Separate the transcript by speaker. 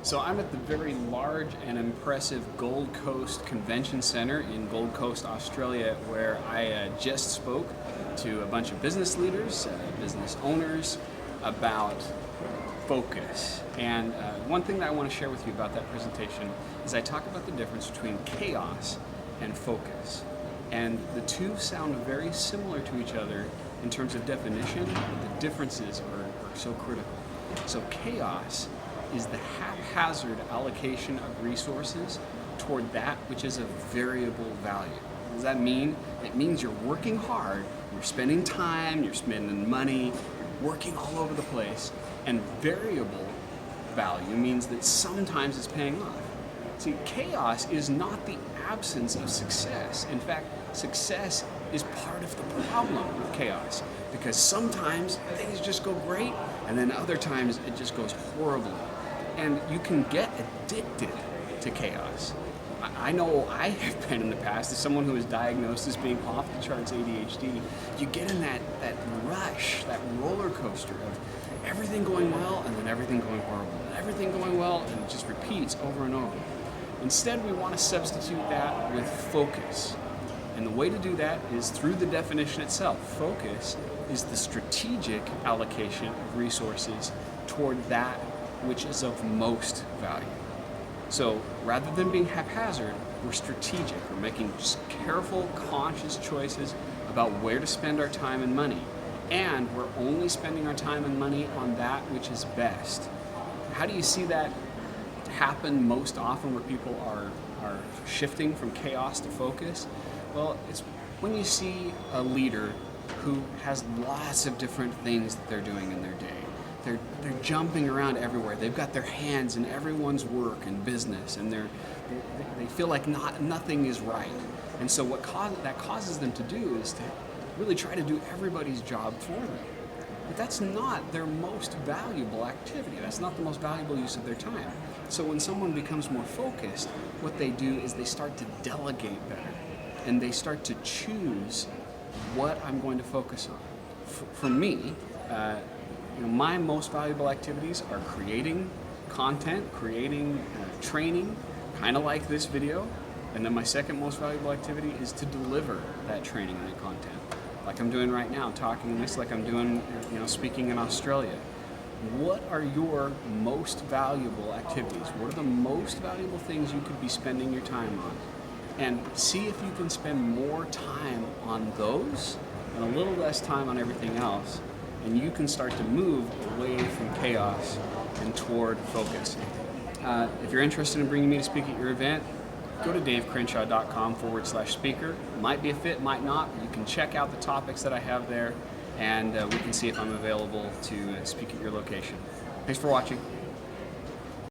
Speaker 1: So I'm at the very large and impressive Gold Coast Convention Center in Gold Coast, Australia, where I just spoke to a bunch of business leaders, business owners about focus. And one thing that I want to share with you about that presentation is I talk about the difference between chaos and focus. And the two sound very similar to each other in terms of definition, but the differences are so critical. So chaos is the haphazard allocation of resources toward that which is of variable value. What does that mean? It means you're working hard, you're spending time, you're spending money, you're working all over the place, and variable value means that sometimes it's paying off. See, chaos is not the absence of success. In fact, success is part of the problem with chaos, because sometimes things just go great, and then other times it just goes horribly. And you can get addicted to chaos. I know I have been in the past, as someone who is diagnosed as being off the charts ADHD, you get in that rush, that roller coaster of everything going well and then everything going horrible, and everything going well, and it just repeats over and over. Instead, we want to substitute that with focus. And the way to do that is through the definition itself. Focus is the strategic allocation of resources toward that which is of most value. So rather than being haphazard, we're strategic. We're making just careful, conscious choices about where to spend our time and money. And we're only spending our time and money on that which is best. How do you see that happen most often where people are shifting from chaos to focus? Well, it's when you see a leader who has lots of different things that they're doing in their day. They're jumping around everywhere. They've got their hands in everyone's work and business, and they feel like nothing is right. And so what that causes them to do is to really try to do everybody's job for them. But that's not their most valuable activity. That's not the most valuable use of their time. So when someone becomes more focused, what they do is they start to delegate better, and they start to choose what I'm going to focus on. For me, my most valuable activities are creating content, creating training, kind of like this video. And then my second most valuable activity is to deliver that training and that content. Like I'm doing right now, talking this, like I'm doing, speaking in Australia. What are your most valuable activities? What are the most valuable things you could be spending your time on? And see if you can spend more time on those and a little less time on everything else. And you can start to move away from chaos and toward focus. If you're interested in bringing me to speak at your event, go to davecrenshaw.com/speaker. Might be a fit, might not. You can check out the topics that I have there, and we can see if I'm available to speak at your location. Thanks for watching.